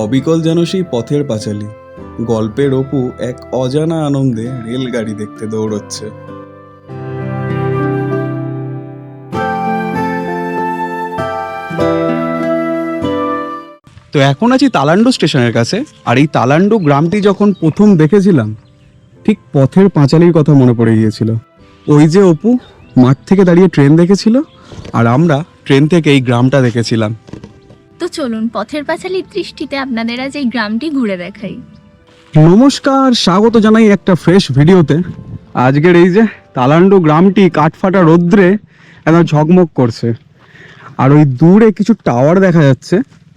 অবিকল যেন সেই পথের পাঁচালী। গল্পের অপু এক অজানা আনন্দে রেলগাড়ি দেখতে দৌড়চ্ছে। তো এখন আছি তালান্ডু স্টেশনের কাছে। আর এই তালান্ডু গ্রামটি যখন প্রথম দেখেছিলাম, ঠিক পথের পাঁচালীর কথা মনে পড়ে গিয়েছিল। ওই যে অপু মাঠ থেকে দাঁড়িয়ে ট্রেন দেখেছিল, আর আমরা ট্রেন থেকে এই গ্রামটা দেখেছিলাম। তো চলুন পথের পাঁচালীর দৃষ্টিতে আপনাদের আজ এই গ্রামটি ঘুরে দেখাই। নমস্কার, স্বাগত জানাই একটা ফ্রেশ ভিডিওতে। আজকের এই যে তালান্ডু গ্রামটি কাঠফাটা রৌদ্রে একদম ঝকমক করছে। আর ওই দূরে কিছু টাওয়ার দেখা যাচ্ছে,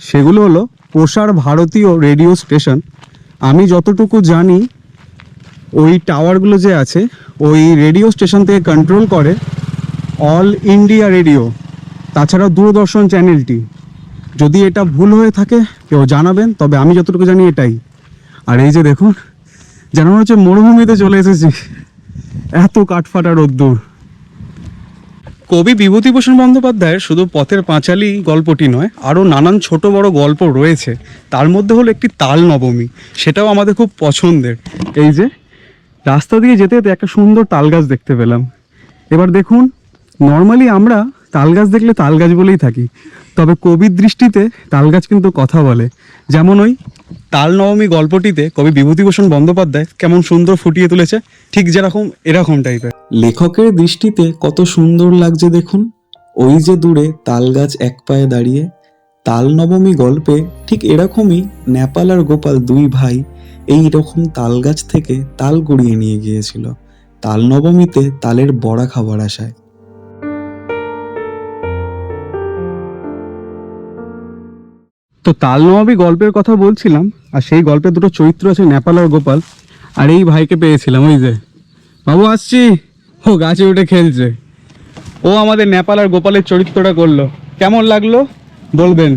সেগুলো হলো প্রসার ভারতীয় রেডিও স্টেশন। আমি যতটুকু জানি ওই টাওয়ারগুলো যে আছে ওই রেডিও স্টেশন থেকে কন্ট্রোল করে অল ইন্ডিয়া রেডিও, তাছাড়াও দূরদর্শন চ্যানেলটি। যদি এটা ভুল হয়ে থাকে কেউ জানাবেন, তবে আমি যতটুকু জানি এটাই। আর এই যে দেখুন, যেন মনে হচ্ছে মরুভূমিতে চলে এসেছি, এত কাঠফাটা রোদ্দুর। কবি বিভূতিভূষণ বন্দ্যোপাধ্যায়ের শুধু পথের পাঁচালী গল্পটি নয়, আরও নানান ছোট বড় গল্প রয়েছে। তার মধ্যে হলো একটি তাল নবমী, সেটাও আমাদের খুব পছন্দের। এই যে রাস্তা দিয়ে যেতে যেতে একটা সুন্দর তাল গাছ দেখতে পেলাম। এবার দেখুন, নর্মালি আমরা তাল গাছ দেখলে তাল গাছ বলেই থাকি, তবে কবির দৃষ্টিতে তাল গাছ কিন্তু কথা বলে। যেমন ওই তাল নবমী গল্পটিতে কবি বিভূতিভূষণ বন্দ্যোপাধ্যায় কেমন সুন্দর ফুটিয়ে তুলেছে, ঠিক যেরকম এরকম টাইপের। লেখকের দৃষ্টিতে কত সুন্দর লাগছে দেখুন। ওই যে দূরে তাল গাছ এক পায়ে দাঁড়িয়ে। তাল নবমী গল্পে ঠিক এরকমই নেপাল আর গোপাল দুই ভাই এই রকম তাল গাছ থেকে তাল কুড়িয়ে নিয়ে গিয়েছিল তাল নবমীতে তালের বড়া খাবার আশায়। তো তাল নবমী গল্পের কথা বলছিলাম, আর সেই গল্পে দুটো চরিত্র আছে, নেপাল আর গোপাল। আর এই ভাইকে পেয়েছিলাম, ওই যে বাবু আসছি, ও গাছে উঠে খেলছে। ও আমাদের নেপাল আর গোপালের চরিত্রটা করলো। কেমন লাগলো বলবেন,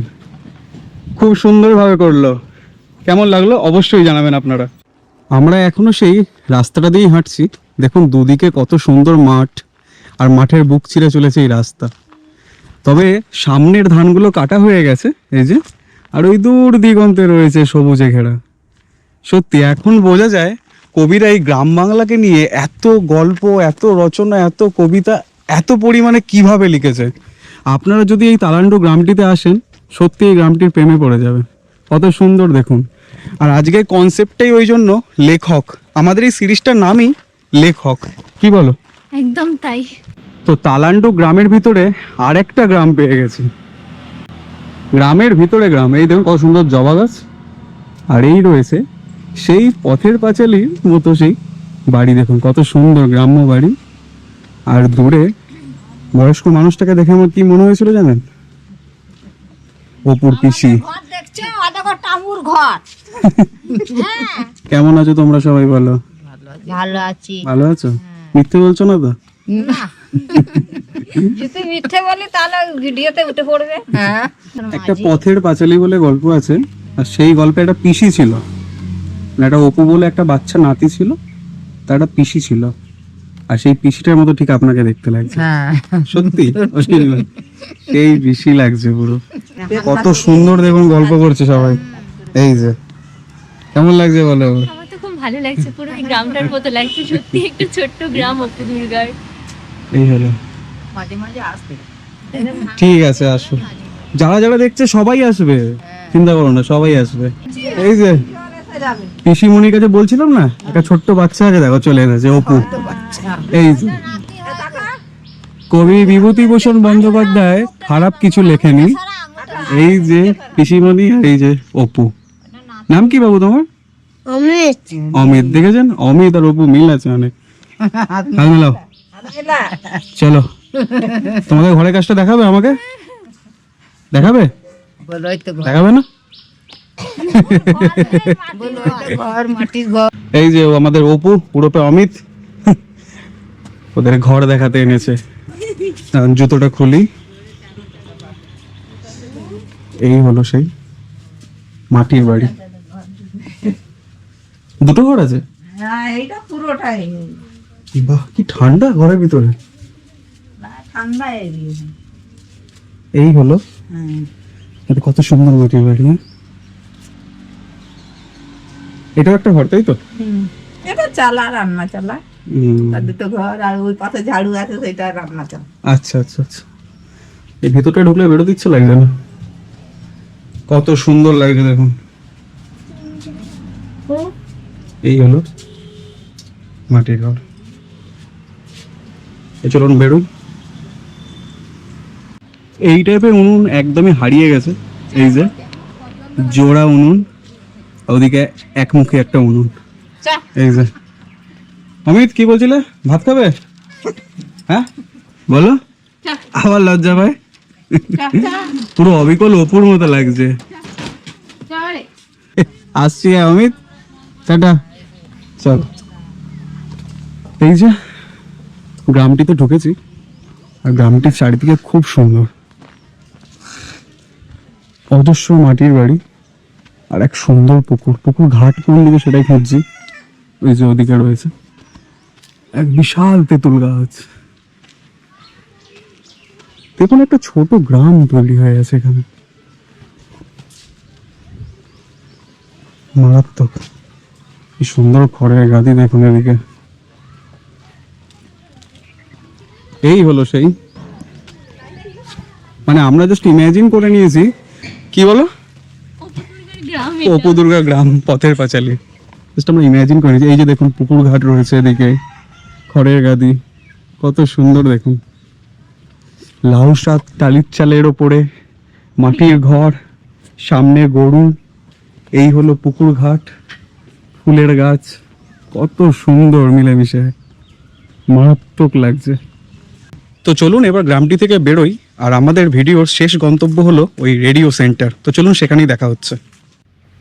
খুব সুন্দরভাবে করলো। কেমন লাগলো অবশ্যই জানাবেন আপনারা। আমরা এখনো সেই রাস্তাটা দিয়েই হাঁটছি। দেখুন দুদিকে কত সুন্দর মাঠ, আর মাঠের বুক চিরে চলেছে এই রাস্তা। তবে সামনের ধানগুলো কাটা হয়ে গেছে এই যে, আর ওই দূর দিগন্তে রয়েছে সবুজে ঘেরা। সত্যি এখন বোঝা যায় কবিরা এই গ্রাম বাংলাকে নিয়ে এত গল্প, এত রচনা, এত কবিতা এত পরিমাণে কিভাবে লিখেছে। আপনারা যদি এই তালান্ডু গ্রামটিতে আসেন, সত্যি এই গ্রামটির প্রেমে পড়ে যাবেন। কত সুন্দর দেখুন। আর আজকের কনসেপ্টটাই ওই জন্য লেখক, আমাদের এই সিরিজটার নামই লেখক, কি বলো? একদম তাই। তো তালান্ডু গ্রামের ভিতরে আর একটা গ্রাম পেয়ে গেছি। গ্রামের ভিতরে গ্রাম। এই দেখুন কত সুন্দর জবা গাছ, আর এই রয়েছে সেই পথের পাঁচালীর মতো সেই বাড়ি। দেখুন কত সুন্দর গ্রাম্য বাড়ি। আর দূরে বয়স্ক মানুষটাকে দেখে আমার কি মনে হয়েছিল জানেন? অপুর পিসি। কেমন আছো তোমরা সবাই? বলো। ভালো আছি। ভালো আছো? মিথ্যে বলছো না তো? যদি মিথ্যে বলি তাহলে ভিডিওতে উঠে পড়বে। হ্যাঁ, একটা পথের পাঁচালী বলে গল্প আছে, আর সেই গল্পে একটা পিসি ছিল, মানে একটা অপু বলে একটা বাচ্চা নাতি ছিল, তার একটা পিসি ছিল। আর সেই পিসিটার মতো ঠিক আপনাকে দেখতে লাগছে। সত্যি সেই পিসি লাগছে পুরো। কত সুন্দর দেখুন গল্প করছে সবাই। এই যে কেমন লাগছে বলো? আমার তো খুব ভালো লাগছে, পুরো এই গ্রামটার মতো লাগছে। সত্যি একটা ছোট্ট গ্রাম অপু দুর্গার। এই হলো, মাঝে মাঝে আসবে। ঠিক আছে আসো। যারা যারা দেখছে সবাই আসবে, চিন্তা করো না, সবাই আসবে। এই যে পিসিমণির কাছে বলছিলাম না, একটা ছোট্ট বাচ্চা আছে, দেখো চলে এসেছে অপু। এই যে কবি বিভূতিভূষণ বন্দ্যোপাধ্যায় খারাপ কিছু লেখেনি। এই যে পিসিমণি, আর এই যে অপু। নাম কি বাবু তোমার? অমিত। অমিত। দেখেছেন অমিত আর অপু মিল আছে অনেক। হাত মেলাও, চলো। তোমাদের ঘরের কাজটা দেখাবে আমাকে? দেখাবে? দেখাবে না? এই যে আমাদের অপু পুরোপে অমিত, ওদের ঘর দেখাতে এনেছে। জুতোটা খুলি। এই হলো সেই মাটির বাড়ি। দুটো ঘর আছে? হ্যাঁ, এইটা পুরোটাই। বাহ, কি ঠান্ডা ঘরের ভিতরে। ঠান্ডা এই হলো কত সুন্দর মাটির বাড়ি। এটাও একটা ঘর, তাই তো? এটা চালা, রান্না চালা, হুম। আর দুটো ঘর, আর ওই পাশে ঝাড়ু আছে, সেটা রান্না চালা। আচ্ছা আচ্ছা আচ্ছা। এই ভেতরটা ঢুকলে বেরোতে ইচ্ছে লাগছে না, কত সুন্দর লাগছে দেখুন। এই হলো মাটির ঘর। চলুন বেরোই। এই টাইপের উনুন একদমই হারিয়ে গেছে। এই যে জোড়া উনুন, ওদিকে একমুখী একটা উনুন। চা। এই যে অমিত, কি বলছিলে? ভাত খাবে? হ্যাঁ বলো। আবার লজ্জা ভাই, পুরো অবিকল অপুর মতো লাগছে। আসছি হ্যাঁ অমিত, টাটা। চল। এই যে গ্রামটিতে ঢুকেছি, আর গ্রামটির চারিদিকে খুব সুন্দর। অজস্র মাটির বাড়ি আর এক সুন্দর পুকুর। পুকুর ঘাট কোন দিকে সেটাই খুঁজছি। ওই যে ওদিকে রয়েছে এক বিশাল তেঁতুল গাছ। দেখুন একটা ছোট গ্রাম তৈরি হয়ে আছে এখানে, মারাত্মক। কি সুন্দর খড়ের গাদি দেখুন এদিকে। এই হলো সেই, মানে আমরা জাস্ট ইমাজিন করে নিয়েছি। কি বলো? গ্রাম অপু দুর্গা গ্রাম, পথের পাঁচালী। জাস্ট আমরা ইমাজিন করে নিয়েছি। এই যে দেখুন পুকুর ঘাট রয়েছে এদিকে, খড়ের গাদি, কত সুন্দর দেখুন। লাউ শাক টালির চালের ওপরে, মাটির ঘর, সামনে গরু, এই হলো পুকুর ঘাট, ফুলের গাছ, কত সুন্দর মিলেমিশে, মারাত্মক লাগছে। তো চলুন এবার গ্রামটি থেকে বেরোই। আর আমাদের ভিডিওর শেষ গন্তব্য হলো ওই রেডিও সেন্টার। তো চলুন সেখানেই দেখা হচ্ছে।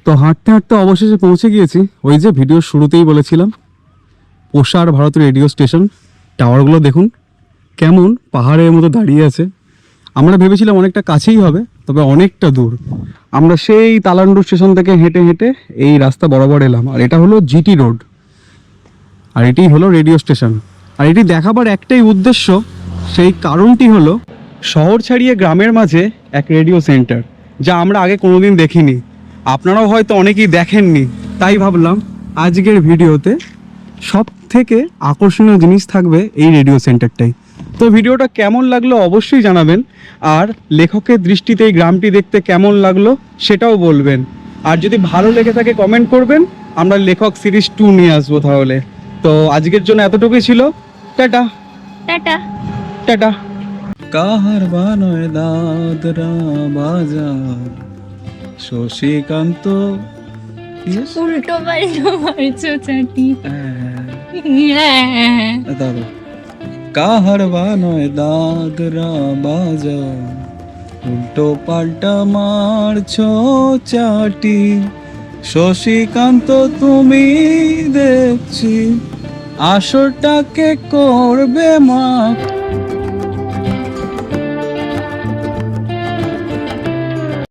তো হাঁটতে হাঁটতে অবশেষে পৌঁছে গিয়েছি ওই যে ভিডিওর শুরুতেই বলেছিলাম, প্রসার ভারত রেডিও স্টেশন। টাওয়ারগুলো দেখুন কেমন পাহাড়ের মতো দাঁড়িয়ে আছে। আমরা ভেবেছিলাম অনেকটা কাছেই হবে, তবে অনেকটা দূর। আমরা সেই তালান্ডু স্টেশন থেকে হেঁটে হেঁটে এই রাস্তা বরাবর এলাম। আর এটা হলো জিটি রোড, আর এটি হলো রেডিও স্টেশন। আর এটি দেখাবার একটাই উদ্দেশ্য, সেই কারণটি হলো শহর ছাড়িয়ে গ্রামের মাঝে এক রেডিও সেন্টার, যা আমরা আগে কোনোদিন দেখিনি। আপনারাও হয়তো অনেকেই দেখেননি, তাই ভাবলাম আজকের ভিডিওতে সব থেকে আকর্ষণীয় জিনিস থাকবে এই রেডিও সেন্টারটাই। তো ভিডিওটা কেমন লাগলো অবশ্যই জানাবেন, আর লেখকের দৃষ্টিতে এই গ্রামটি দেখতে কেমন লাগলো সেটাও বলবেন। আর যদি ভালো লেগে থাকে কমেন্ট করবেন, আমরা লেখক সিরিজ 2 নিয়ে আসবো তাহলে। তো আজকের জন্য এতটুকুই ছিল। Tata tata. টাটা। কাহার বানয় দাদরা বাজার, শশীকান্ত উল্টো পাল্টো মারছো চাটি। দাদা কাহার বানয় দাদরা বাজার, উল্টো পাল্টা মারছো চাটি। শশীকান্ত তুমি দেখছি আসরটাকে করবে মা।